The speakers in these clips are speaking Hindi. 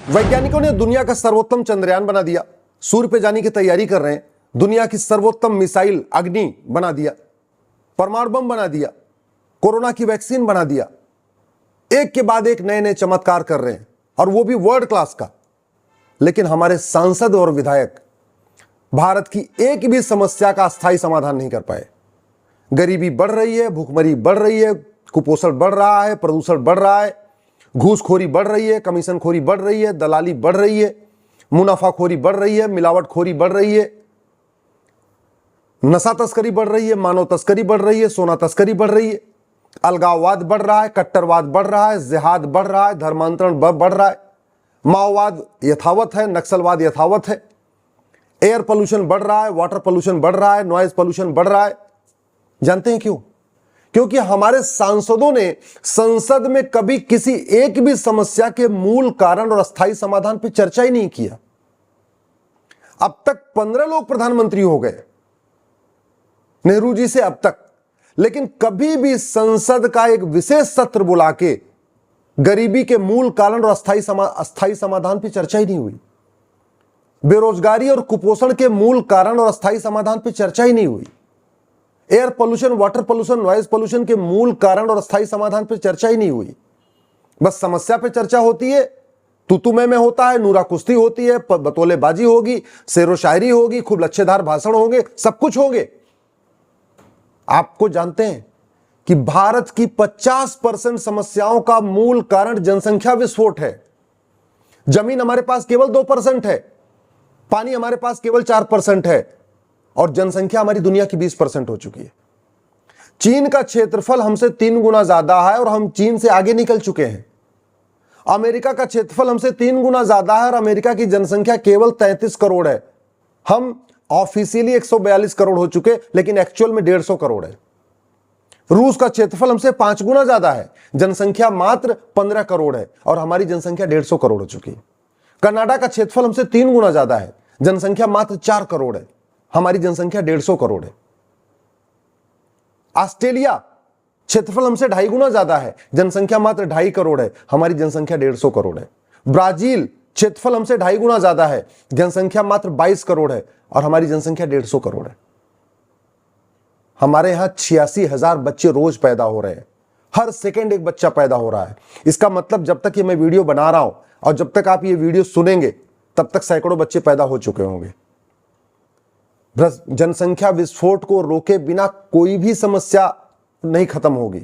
वैज्ञानिकों ने दुनिया का सर्वोत्तम चंद्रयान बना दिया, सूर्य पे जाने की तैयारी कर रहे हैं, दुनिया की सर्वोत्तम मिसाइल अग्नि बना दिया, परमाणु बम बना दिया, कोरोना की वैक्सीन बना दिया, एक के बाद एक नए नए चमत्कार कर रहे हैं और वो भी वर्ल्ड क्लास का। लेकिन हमारे सांसद और विधायक भारत की एक भी समस्या का अस्थायी समाधान नहीं कर पाए। गरीबी बढ़ रही है, भूखमरी बढ़ रही है, कुपोषण बढ़ रहा है, प्रदूषण बढ़ रहा है, घूसखोरी बढ़ रही है, कमीशनखोरी बढ़ रही है, दलाली बढ़ रही है, मुनाफाखोरी बढ़ रही है, मिलावटखोरी बढ़ रही है, नशा तस्करी बढ़ रही है, मानव तस्करी बढ़ रही है, सोना तस्करी बढ़ रही है, अलगाववाद बढ़ रहा है, कट्टरवाद बढ़ रहा है, जिहाद बढ़ रहा है, धर्मांतरण बढ़ रहा है, माओवाद यथावत है, नक्सलवाद यथावत है, एयर पोल्यूशन बढ़ रहा है, वाटर पोल्यूशन बढ़ रहा है, नॉइज पोल्यूशन बढ़ रहा है। जानते हैं क्यों? क्योंकि हमारे सांसदों ने संसद में कभी किसी एक भी समस्या के मूल कारण और अस्थायी समाधान पर चर्चा ही नहीं किया। अब तक 15 लोग प्रधानमंत्री हो गए नेहरू जी से अब तक, लेकिन कभी भी संसद का एक विशेष सत्र बुला के गरीबी के मूल कारण और अस्थायी समाधान पर चर्चा ही नहीं हुई। बेरोजगारी और कुपोषण के मूल कारण और अस्थायी समाधान पर चर्चा ही नहीं हुई। Air pollution, water pollution, noise pollution के मूल कारण और अस्थायी समाधान पर चर्चा ही नहीं हुई। बस समस्या पे चर्चा होती है, तू में होता है, नूरा कुश्ती होती है, बतौलेबाजी होगी, शेरो शायरी होगी, खूब लच्छेदार भाषण होंगे, सब कुछ होंगे। आपको जानते हैं कि भारत की 50% समस्याओं का मूल कारण जनसंख्या विस्फोट है। जमीन हमारे पास केवल 2% है, पानी हमारे पास केवल 4% है और जनसंख्या हमारी दुनिया की 20% हो चुकी है। चीन का क्षेत्रफल हमसे 3 गुना ज्यादा है और हम चीन से आगे निकल चुके हैं। अमेरिका का क्षेत्रफल हमसे 3 गुना ज्यादा है और अमेरिका की जनसंख्या केवल 33 करोड़ है। हम ऑफिशियली 142 करोड़ हो चुके, लेकिन एक्चुअल में 150 करोड़ है। रूस का क्षेत्रफल हमसे 5 गुना ज्यादा है, जनसंख्या मात्र 15 करोड़ है और हमारी जनसंख्या 150 करोड़ हो चुकी है। कनाडा का क्षेत्रफल हमसे 3 गुना ज्यादा है, जनसंख्या मात्र 4 करोड़ है, हमारी जनसंख्या 150 करोड़ है। ऑस्ट्रेलिया क्षेत्रफल हमसे 2.5 गुना ज्यादा है, जनसंख्या मात्र 2.5 करोड़ है, हमारी जनसंख्या 150 करोड़ है। ब्राजील क्षेत्रफल हमसे 2.5 गुना ज्यादा है, जनसंख्या मात्र 22 करोड़ है और हमारी जनसंख्या 150 करोड़ है। हमारे यहां 86,000 बच्चे रोज पैदा हो रहे हैं, हर सेकंड एक बच्चा पैदा हो रहा है। इसका मतलब जब तक ये मैं वीडियो बना रहा हूं और जब तक आप ये वीडियो सुनेंगे तब तक सैकड़ों बच्चे पैदा हो चुके होंगे। जनसंख्या विस्फोट को रोके बिना कोई भी समस्या नहीं खत्म होगी।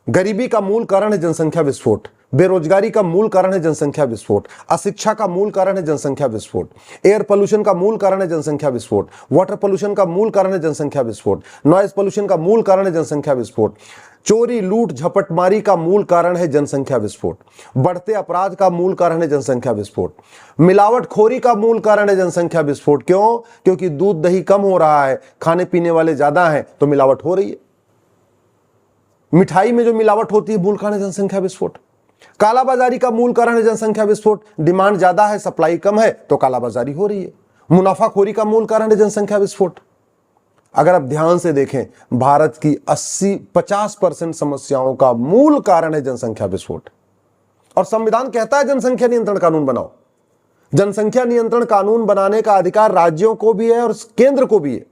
गरीबी का मूल कारण है जनसंख्या विस्फोट, बेरोजगारी का मूल कारण है जनसंख्या विस्फोट, अशिक्षा का मूल कारण है जनसंख्या विस्फोट, एयर पोल्यूशन का मूल कारण है जनसंख्या विस्फोट, वाटर पोल्यूशन का मूल कारण है जनसंख्या विस्फोट, नॉइज पोल्यूशन का मूल कारण है जनसंख्या विस्फोट, चोरी लूट झपटमारी का मूल कारण है जनसंख्या विस्फोट, बढ़ते अपराध का मूल कारण है जनसंख्या विस्फोट, मिलावटखोरी का मूल कारण है जनसंख्या विस्फोट। क्यों? क्योंकि दूध दही कम हो रहा है, खाने पीने वाले ज्यादा हैं तो मिलावट हो रही है। मिठाई में जो मिलावट होती है मूल कारण है जनसंख्या विस्फोट। कालाबाजारी का मूल कारण है जनसंख्या विस्फोट, डिमांड ज्यादा है सप्लाई कम है तो कालाबाजारी हो रही है। मुनाफाखोरी का मूल कारण है जनसंख्या विस्फोट। अगर आप ध्यान से देखें, भारत की 50% समस्याओं का मूल कारण है जनसंख्या विस्फोट। और संविधान कहता है जनसंख्या नियंत्रण कानून बनाओ। जनसंख्या नियंत्रण कानून बनाने का अधिकार राज्यों को भी है और केंद्र को भी है,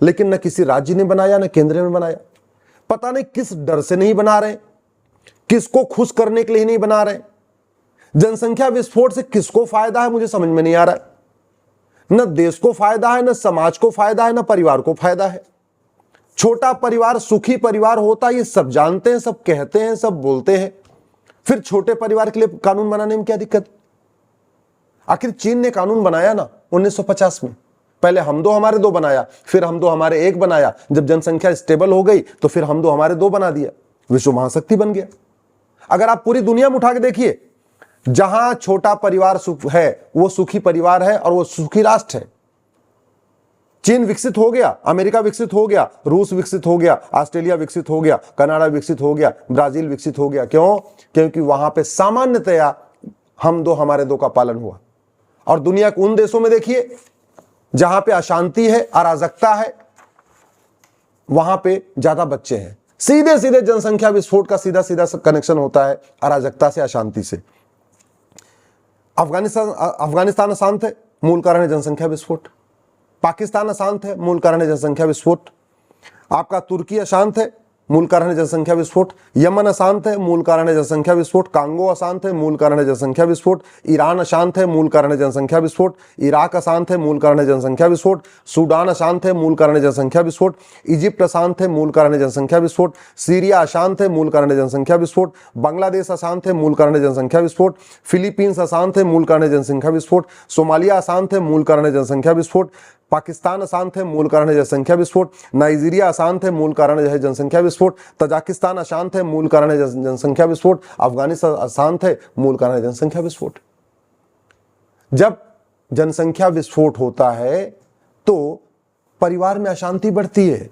लेकिन न किसी राज्य ने बनाया न केंद्र ने बनाया। पता नहीं किस डर से नहीं बना रहे, किसको खुश करने के लिए नहीं बना रहे। जनसंख्या विस्फोट से किसको फायदा है मुझे समझ में नहीं आ रहा है। न देश को फायदा है, न समाज को फायदा है, न परिवार को फायदा है। छोटा परिवार सुखी परिवार होता है, ये सब जानते हैं, सब कहते हैं, सब बोलते हैं। फिर छोटे परिवार के लिए कानून बनाने में क्या दिक्कत? आखिर चीन ने कानून बनाया ना 1950 में, पहले हम दो हमारे दो बनाया, फिर हम दो हमारे एक बनाया। जब जनसंख्या स्टेबल हो गई तो फिर हम दो हमारे दो बना दिया, विश्व महाशक्ति बन गया। अगर आप पूरी दुनिया में उठा के देखिए, जहां छोटा परिवार है वो सुखी परिवार है और वो सुखी राष्ट्र है। चीन विकसित हो गया, अमेरिका विकसित हो गया, रूस विकसित हो गया, ऑस्ट्रेलिया विकसित हो गया, कनाडा विकसित हो गया, ब्राजील विकसित हो गया। क्यों? क्योंकि वहां पे सामान्यतया हम दो हमारे दो का पालन हुआ। और दुनिया के उन देशों में देखिए जहां पे अशांति है, अराजकता है, वहां पे ज्यादा बच्चे हैं। सीधे सीधे जनसंख्या विस्फोट का सीधा सीधा कनेक्शन होता है अराजकता से, अशांति से। अफगानिस्तान अशांत है, मूल कारण है जनसंख्या विस्फोट। पाकिस्तान अशांत है, मूल कारण है जनसंख्या विस्फोट। आपका तुर्की अशांत है, मूल कारण है जनसंख्या विस्फोट। यमन अशांत है, मूल कारण है जनसंख्या विस्फोट। कांगो अशांत है, मूल कारण है जनसंख्या विस्फोट। ईरान अशांत है, मूल कारण है जनसंख्या विस्फोट। इराक अशांत है, मूल कारण है जनसंख्या विस्फोट। सूडान अशांत है, मूल कारण है जनसंख्या विस्फोट। इजिप्ट अशांत है, मूल कारण है जनसंख्या विस्फोट। सीरिया अशांत है, मूल कारण है जनसंख्या विस्फोट। बांग्लादेश अशांत है, मूल कारण है जनसंख्या विस्फोट। फिलीपींस अशांत है, मूल कारण है जनसंख्या विस्फोट। सोमालिया अशांत है, मूल कारण है जनसंख्या विस्फोट। पाकिस्तान अशांत है, मूल कारण है जनसंख्या विस्फोट। नाइजीरिया अशांत है, मूल कारण है जनसंख्या विस्फोट। तजाकिस्तान अशांत है, मूल कारण है जनसंख्या विस्फोट। अफगानिस्तान अशांत है, मूल कारण है जनसंख्या विस्फोट। जब जनसंख्या विस्फोट होता है तो परिवार में अशांति बढ़ती है,